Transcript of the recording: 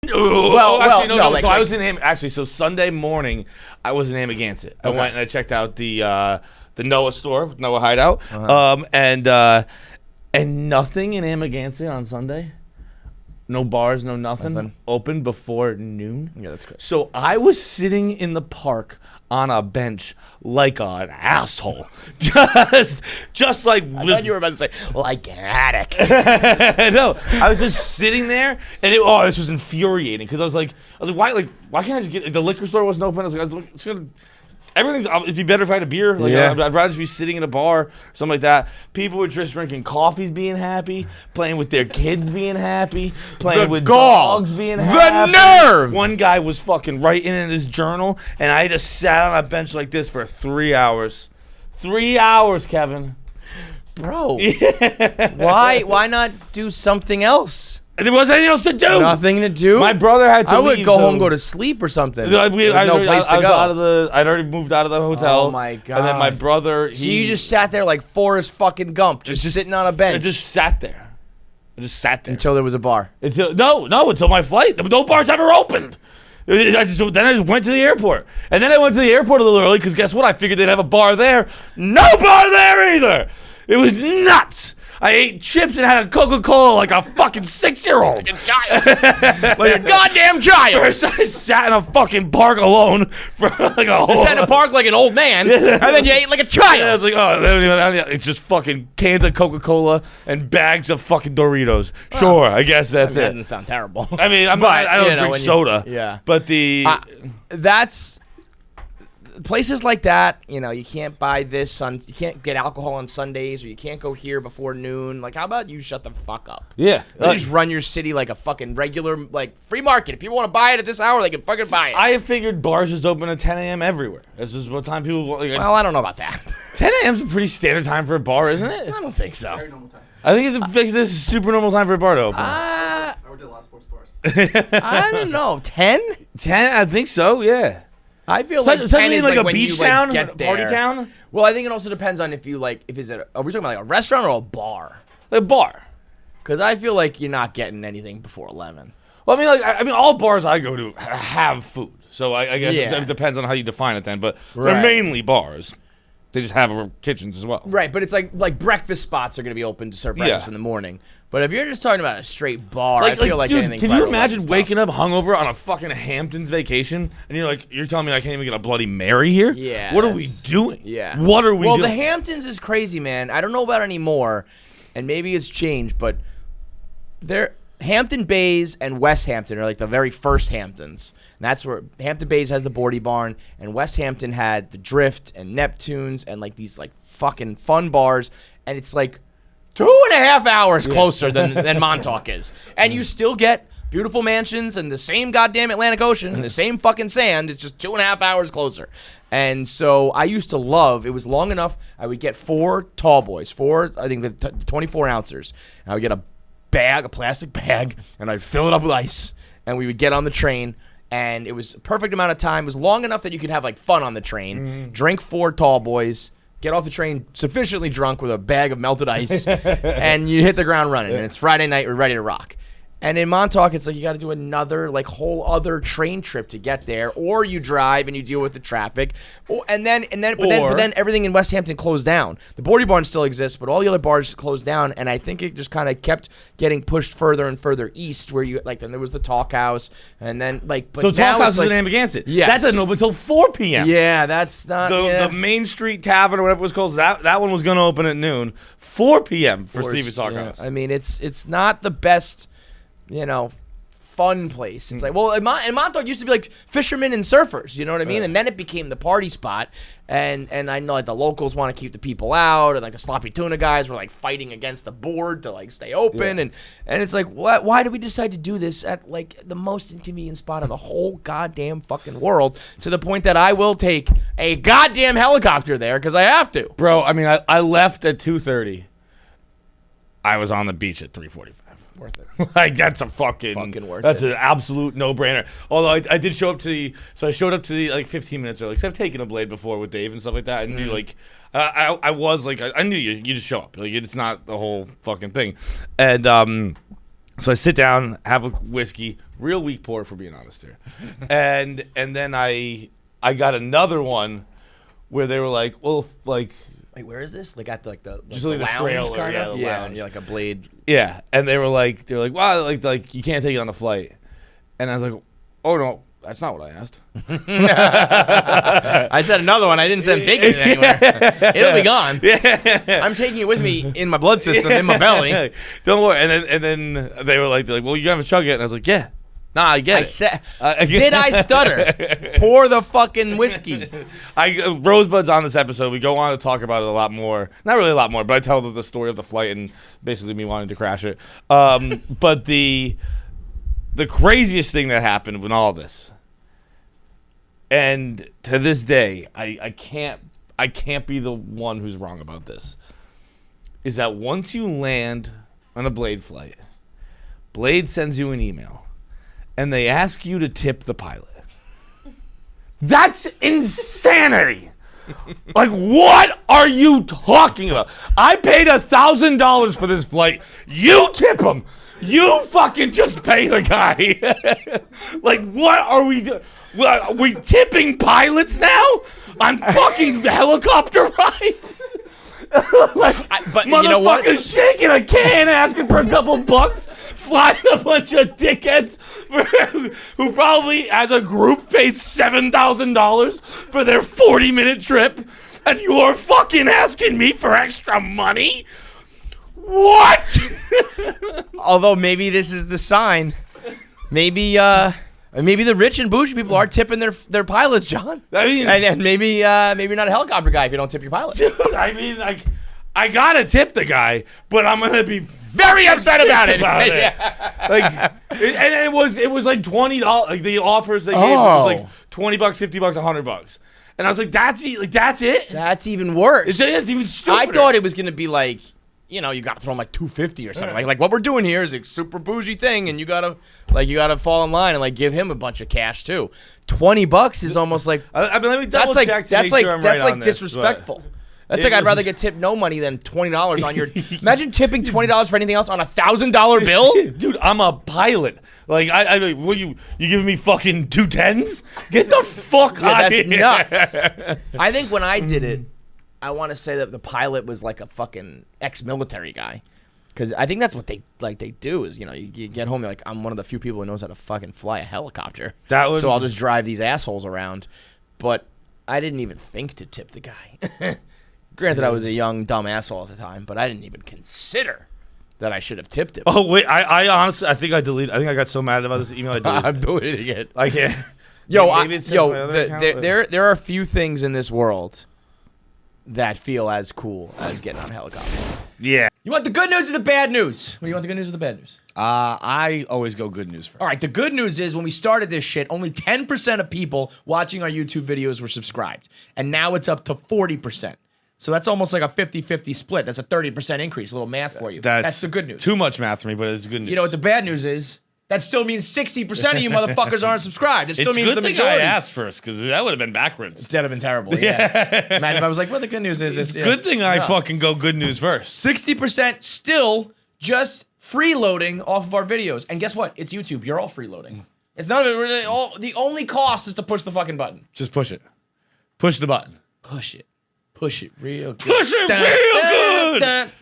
Actually, no. Like, So I was in Actually, so Sunday morning, I was in Amagansett. I went and I checked out the Noah store, Noah Hideout, and nothing in Amagansett on Sunday. No bars, no nothing. Open before noon. Yeah, that's great. So I was sitting in the park on a bench like an asshole. just like... I thought you were about to say, like an addict. No, I was just sitting there, and this was infuriating, because I was like, why can't I just get... The liquor store wasn't open. I was like, it'd be better if I had a beer. I'd rather just be sitting in a bar or something like that. People were just drinking coffees, being happy, playing with their kids, being happy, playing with dogs, being happy. The nerve! One guy was fucking writing in his journal, and I just sat on a bench like this for 3 hours. 3 hours, Kevin. Bro. Yeah. Why not do something else? There wasn't anything else to do. Nothing to do. My brother had to leave. I would go home, go to sleep or something. No place to go. I'd already moved out of the hotel. Oh my god! And then my brother. So you just sat there like Forrest fucking Gump, just sitting on a bench. I just sat there. Until there was a bar. Until my flight. No bars ever opened. Then I just went to the airport. And then I went to the airport a little early, because guess what? I figured they'd have a bar there. No bar there either. It was nuts. I ate chips and had a Coca-Cola like a fucking 6-year-old. Like a child. Like a goddamn child. First, I sat in a fucking park alone for like a whole... You sat in a park like an old man, and then you ate like a child. Yeah, I was like, it's just fucking cans of Coca-Cola and bags of fucking Doritos. Sure, I guess that's it. That doesn't sound terrible. I mean, I don't drink soda. Yeah. But that's... Places like that, you can't buy this you can't get alcohol on Sundays, or you can't go here before noon. Like, how about you shut the fuck up? Yeah. You just run your city like a fucking regular, like, free market. If people want to buy it at this hour, they can fucking buy it. I figured bars just open at 10 a.m. everywhere. This is what time people... Well, I don't know about that. 10 a.m. is a pretty standard time for a bar, isn't it? I don't think so. Very normal time. I think this is a super normal time for a bar to open. I worked at a lot of sports bars. I don't know. 10? 10? I think so, yeah. I feel like 10 is like a when beach you town, get there. party town. Well, I think it also depends on if is it? Are we talking about like a restaurant or a bar? Like a bar. Because I feel like you're not getting anything before 11. Well, I mean, all bars I go to have food, so I guess it depends on how you define it then. But they're mainly bars. They just have kitchens as well. Right, but it's like breakfast spots are going to be open to serve breakfast in the morning. But if you're just talking about a straight bar, I feel like dude, anything. Can you imagine waking up hungover on a fucking Hamptons vacation, and you're telling me I can't even get a Bloody Mary here? Yeah. What are we doing? Yeah. What are we doing? Well, the Hamptons is crazy, man. I don't know about it anymore, and maybe it's changed, but Hampton Bays and West Hampton are like the very first Hamptons. And that's where Hampton Bays has the Bordy Barn, and West Hampton had the Drift and Neptunes and like these like fucking fun bars, and it's like 2.5 hours closer than Montauk is. And you still get beautiful mansions and the same goddamn Atlantic Ocean and the same fucking sand. It's just 2.5 hours closer. And so I used to love, it was long enough, I would get 4 tall boys, I think the 24 ounces. And I would get a plastic bag, and I'd fill it up with ice, and we would get on the train. And it was a perfect amount of time. It was long enough that you could have like fun on the train, drink 4 tall boys, get off the train sufficiently drunk with a bag of melted ice, and you hit the ground running. And it's Friday night, we're ready to rock. And in Montauk, it's like you got to do another like whole other train trip to get there, or you drive and you deal with the traffic, but then everything in West Hampton closed down. The Bordy Barn still exists, but all the other bars closed down, and I think it just kind of kept getting pushed further and further east, where you like then there was the Talk House, and then like but so now Talk House it's is in Amagansett. Yes. That doesn't open until 4 p.m. Yeah, that's not the Main Street Tavern or whatever it was called. That one was going to open at noon. 4 p.m. for Stevie's Talk House. I mean, it's not the best, fun place. It's like, well, in Montauk used to be like fishermen and surfers, you know what I mean? And then it became the party spot, and I know like the locals want to keep the people out, and like the sloppy tuna guys were like fighting against the board to like stay open, and it's like, what? Why did we decide to do this at like the most inconvenient spot in the whole goddamn fucking world, to the point that I will take a goddamn helicopter there because I have to. Bro, I mean, I left at 2:30. I was on the beach at 3:45. Worth it. Like, that's a fucking worth it. That's an absolute no-brainer. Although I did show up to I showed up to the like 15 minutes early, because I've taken a blade before with Dave and stuff like that. And you like, I was like, I knew you just show up. Like, it's not the whole fucking thing. And So I sit down, have a whiskey, real weak pour for being honest here, and then I got another one where they were like, well, like. Wait, where is this? Like at the Just like the lounge trailer, kind yeah, of? the lounge. Yeah, like a Blade. Yeah, and they were like, wow, like you can't take it on the flight, and I was like, oh no, that's not what I asked. I said another one. I didn't say I'm taking it anywhere. It'll be gone. Yeah, I'm taking it with me in my blood system, in my belly. Don't worry. And then they were like, well, you haven't chug it, and I was like, yeah. Nah, I get it. Said, did I stutter? Pour the fucking whiskey. Rosebud's on this episode. We go on to talk about it a lot more. Not really a lot more, but I tell the story of the flight and basically me wanting to crash it. But the craziest thing that happened in all this, and to this day, I can't be the one who's wrong about this, is that once you land on a Blade flight, Blade sends you an email. And they ask you to tip the pilot. That's insanity. Like, what are you talking about? I paid $1,000 for this flight. You tip him. You fucking just pay the guy. Like, what are we doing? Are we tipping pilots now on fucking helicopter rides? But you know what? Motherfuckers shaking a can asking for a couple bucks, flying a bunch of dickheads who probably, as a group, paid $7,000 for their 40-minute trip, and you're fucking asking me for extra money? What? Although maybe this is the sign. Maybe the rich and bougie people are tipping their pilots, John. I mean, and maybe you're not a helicopter guy if you don't tip your pilot. dude, I mean, like, I gotta tip the guy, but I'm gonna be Very upset about it. Yeah. Like, it was like $20. Like the offers they gave it was like $20, $50, $100, and I was like, that's it. That's even worse. It's even stupider. I thought it was gonna be like, you know, you got to throw them like $250 or something. Like what we're doing here is a super bougie thing, and you gotta fall in line and like give him a bunch of cash too. $20 is almost like I mean, let me double that's check like to make sure I'm right on this, disrespectful. but That's like I'd rather get tipped no money than $20 on your. Imagine tipping $20 for anything else on a $1,000 bill. Dude, I'm a pilot. Like what you giving me fucking 2 10s? Get the fuck out of here. That's nuts. I think when I did it, I want to say that the pilot was like a fucking ex-military guy, because I think that's what they do is, you know, you get home, you're like, I'm one of the few people who knows how to fucking fly a helicopter, so I'll just drive these assholes around. But I didn't even think to tip the guy. Granted, I was a young dumb asshole at the time, but I didn't even consider that I should have tipped him. Oh wait, I honestly I think I got so mad about this email I deleted. I'm deleting it. I can't. There are a few things in this world that feel as cool as getting on a helicopter. Yeah. You want the good news or the bad news? What do you want, the good news or the bad news? I always go good news first. All right, the good news is when we started this shit, only 10% of people watching our YouTube videos were subscribed. And now it's up to 40%. So that's almost like a 50-50 split. That's a 30% increase. A little math for you. That's the good news. Too much math for me, but it's good news. You know what the bad news is? That still means 60% of you motherfuckers aren't subscribed. It still means the majority. It's good thing I asked first, because that would have been backwards. That'd have been terrible, yeah. Imagine if I was like, well, the good news is... It's good thing I fucking go good news first. 60% still just freeloading off of our videos. And guess what? It's YouTube. You're all freeloading. It's not really all... The only cost is to push the fucking button. Just push it. Push the button. Push it. Push it real good. Push it real good!